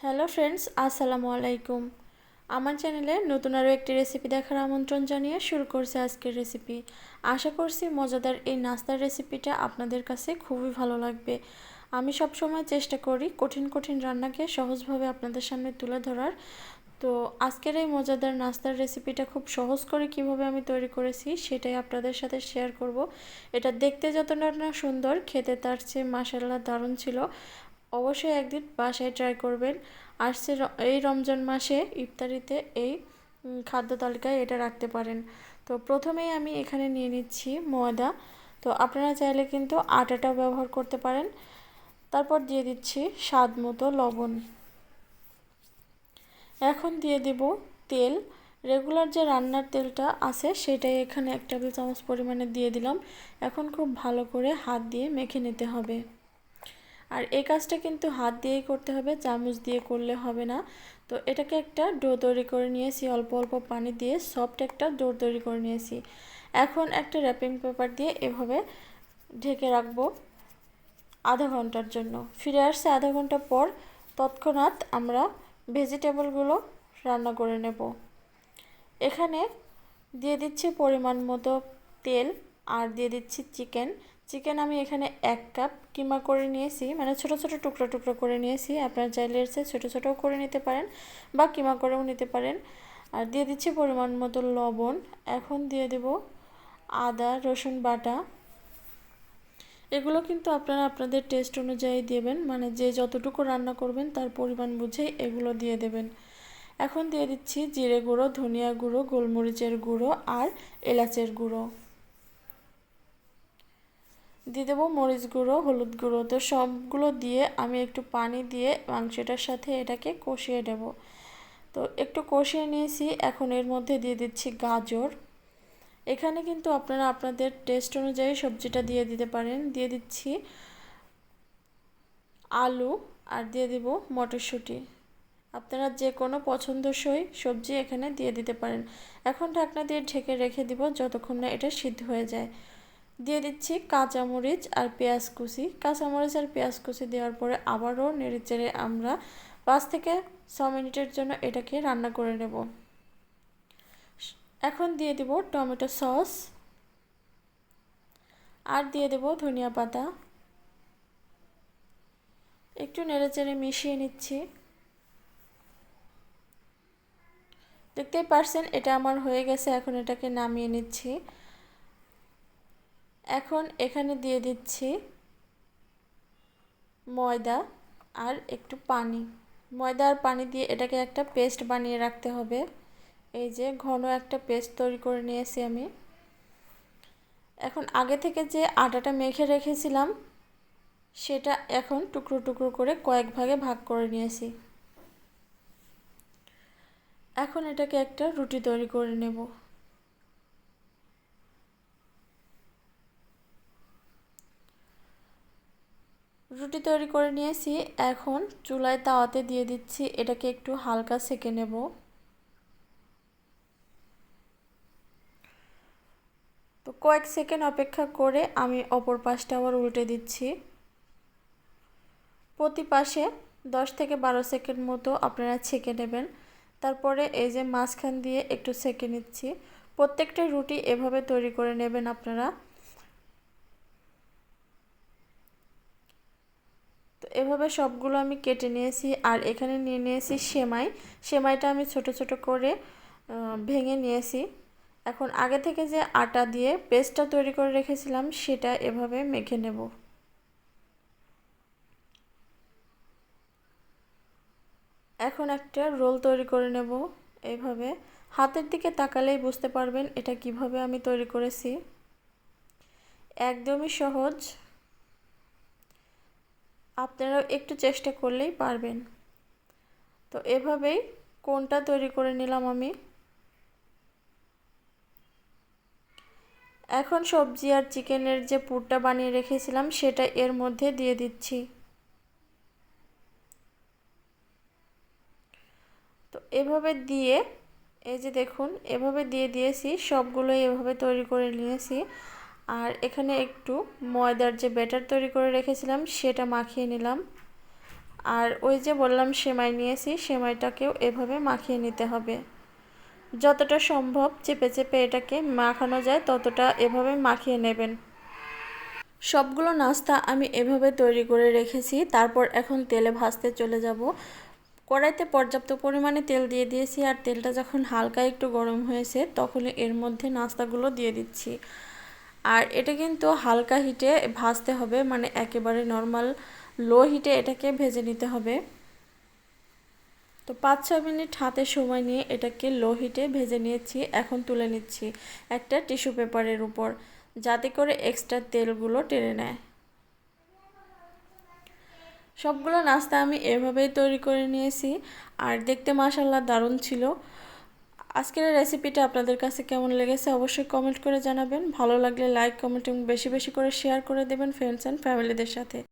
Hello friends, আসসালামু আলাইকুম। আমার চ্যানেলে নতুন আরও একটি রেসিপি দেখার আমন্ত্রণ জানিয়ে শুরু করছি আজকের রেসিপি। আশা করছি মজাদার এই নাস্তার রেসিপিটা আপনাদের কাছে খুবই ভালো লাগবে। আমি সবসময় চেষ্টা করি কঠিন কঠিন রান্নাকে সহজভাবে আপনাদের সামনে তুলে ধরার। তো আজকের এই মজাদার নাস্তার রেসিপিটা খুব সহজ করে কিভাবে আমি তৈরি করেছি সেটাই আপনাদের সাথে শেয়ার করব। এটা দেখতে যতটা না সুন্দর, খেতে তার চেয়ে মাশাআল্লাহ দারুণ ছিল। অবশ্যই একদিন বাসায় ট্রাই করবেন। আসছে এই রমজান মাসে ইফতারিতে এই খাদ্য তালিকায় এটা রাখতে পারেন। তো প্রথমেই আমি এখানে নিয়ে নিচ্ছি ময়দা। তো আপনারা চাইলে কিন্তু আটাটাও ব্যবহার করতে পারেন। তারপর দিয়ে দিচ্ছি স্বাদ মতো লবণ। এখন দিয়ে দেব তেল। রেগুলার যে রান্নার তেলটা আছে সেটাই এখানে 1 টেবিল চামচ পরিমাণে দিয়ে দিলাম। এখন খুব ভালো করে হাত দিয়ে মেখে নিতে হবে। আর এই কাজটা কিন্তু হাত দিয়েই করতে হবে, চামচ দিয়ে করলে হবে না। তো এটাকে একটা ডো তৈরি করে নিয়েছি, অল্প অল্প পানি দিয়ে সফট একটা ডো তৈরি করে নিয়েছি। এখন একটা র্যাপিং পেপার দিয়ে এভাবে ঢেকে রাখবো আধা ঘন্টার জন্য। ফিরে আসছে আধা ঘন্টা পর। তৎক্ষণাৎ আমরা ভেজিটেবলগুলো রান্না করে নেব। এখানে দিয়ে দিচ্ছি পরিমাণ মতো তেল আর দিয়ে দিচ্ছি চিকেন আমি এখানে 1 কাপ কিমা করে নিয়েছি, মানে ছোট ছোট টুকরো টুকরো করে নিয়েছি। আপনারা চাইলে এর চেয়ে ছোটো ছোটোও করে নিতে পারেন বা কিমা করেও নিতে পারেন। আর দিয়ে দিচ্ছি পরিমাণ মতো লবণ। এখন দিয়ে দেব আদা রসুন বাটা। এগুলো কিন্তু আপনারা আপনাদের টেস্ট অনুযায়ী দেবেন, মানে যে যতটুকু রান্না করবেন তার পরিমাণ বুঝেই এগুলো দিয়ে দেবেন। এখন দিয়ে দিচ্ছি জিরে গুঁড়ো, ধনিয়া গুঁড়ো, গোলমরিচের গুঁড়ো আর এলাচের গুঁড়ো। দিয়ে দেবো মরিচ গুঁড়ো, হলুদ গুঁড়ো। তো সবগুলো দিয়ে আমি একটু পানি দিয়ে মাংসটার সাথে এটাকে কষিয়ে নেব। তো একটু কষিয়ে নিয়েছি। এখন এর মধ্যে দিয়ে দিচ্ছি গাজর। এখানে কিন্তু আপনারা আপনাদের টেস্ট অনুযায়ী সবজিটা দিয়ে দিতে পারেন। দিয়ে দিচ্ছি আলু আর দিয়ে দেব মটরশুঁটি। আপনারা যে কোনো পছন্দসই সবজি এখানে দিয়ে দিতে পারেন। এখন ঢাকনা দিয়ে ঢেকে রেখে দিব যতক্ষণ না এটা সিদ্ধ হয়ে যায়। দিয়ে দিচ্ছি কাঁচামরিচ আর পেঁয়াজ কুচি। কাঁচামরিচ আর পেঁয়াজ কুচি দেওয়ার পরে আবারও নেড়েচেড়ে আমরা 5 থেকে 6 মিনিটের জন্য এটাকে রান্না করে নেব। এখন দিয়ে দেব টমেটো সস আর দিয়ে দেব ধনিয়া পাতা। একটু নেড়েচেড়ে মিশিয়ে নিচ্ছি। দেখতেই পারছেন এটা আমার হয়ে গেছে। এখন এটাকে নামিয়ে নিচ্ছি। এখন এখানে দিয়ে দিচ্ছি ময়দা আর একটু পানি। ময়দা আর পানি দিয়ে এটাকে একটা পেস্ট বানিয়ে রাখতে হবে। এই যে ঘন একটা পেস্ট তৈরি করে নিয়েছি আমি। এখন আগে থেকে যে আটাটা মেখে রেখেছিলাম সেটা এখন টুকরো টুকরো করে কয়েক ভাগে ভাগ করে নিয়েছি। এখন এটাকে একটা রুটি তৈরি করে নেব। রুটি তৈরি করে নিয়েছি। এখন চুলায় তাওয়াতে দিয়ে দিচ্ছি, এটাকে একটু হালকা সেঁকে নেব। তো কয়েক সেকেন্ড অপেক্ষা করে আমি অপর পাশটা আবার উল্টে দিচ্ছি। প্রতি পাশে 10 থেকে 12 সেকেন্ড মতো আপনারা ছেঁকে নেবেন। তারপরে এই যে মাঝখান দিয়ে একটু সেঁকে নিচ্ছি। প্রত্যেকটা রুটি এভাবে তৈরি করে নেবেন আপনারা। তো এভাবে সবগুলো আমি কেটে নিয়েছি। আর এখানে নিয়ে নিয়েছি সেমাই। সেমাইটা আমি ছোট ছোট করে ভেঙে নিয়েছি। এখন আগে থেকে যে আটা দিয়ে পেস্টটা তৈরি করে রেখেছিলাম সেটা এভাবে মেখে নেব। এখন একটা রোল তৈরি করে নেব। এইভাবে হাতের দিকে তাকালেই বুঝতে পারবেন এটা কিভাবে আমি তৈরি করেছি। একদমই সহজ, আপনারাও একটু চেষ্টা করলেই পারবেন। তো এভাবেই কোনটা তৈরি করে নিলাম আমি। এখন সবজি আর চিকেনের যে পুরটা বানিয়ে রেখেছিলাম সেটা এর মধ্যে দিয়ে দিচ্ছি। তো এভাবে দিয়ে এই যে দেখুন এভাবে দিয়ে দিয়েছি, সবগুলোই এভাবে তৈরি করে নিয়েছি। আর এখানে একটু ময়দার যে ব্যাটার তৈরি করে রেখেছিলাম সেটা মাখিয়ে নিলাম। আর ওই যে বললাম সেমাই নিয়েছি, সেমাইটাকেও এভাবে মাখিয়ে নিতে হবে। যতটা সম্ভব চেপে চেপে এটাকে মাখানো যায় ততটা এভাবে মাখিয়ে নেবেন। সবগুলো নাস্তা আমি এভাবে তৈরি করে রেখেছি। তারপর এখন তেলে ভাজতে চলে যাব। কড়াইতে পর্যাপ্ত পরিমাণে তেল দিয়ে দিয়েছি, আর তেলটা যখন হালকা একটু গরম হয়েছে তখন এর মধ্যে নাস্তাগুলো দিয়ে দিচ্ছি। আর এটা কিন্তু হালকা হিটে ভাজতে হবে, মানে একেবারে নর্মাল লো হিটে এটাকে ভেজে নিতে হবে। তো 5-6 মিনিট হাতে সময় নিয়ে এটাকে লো হিটে ভেজে নিয়েছি। এখন তুলে নিচ্ছি একটা টিস্যু পেপারের উপর, যাতে করে এক্সট্রা তেলগুলো টেনে নেয়। সবগুলো নাস্তা আমি এভাবেই তৈরি করে নিয়েছি, আর দেখতে মাশাআল্লাহ দারুণ ছিল। আজকের রেসিপিটা আপনাদের কাছে কেমন লেগেছে অবশ্যই কমেন্ট করে জানাবেন। ভালো লাগলে লাইক, কমেন্ট এবং বেশি বেশি করে শেয়ার করে দেবেন ফ্রেন্ডস অ্যান্ড ফ্যামিলিদের সাথে।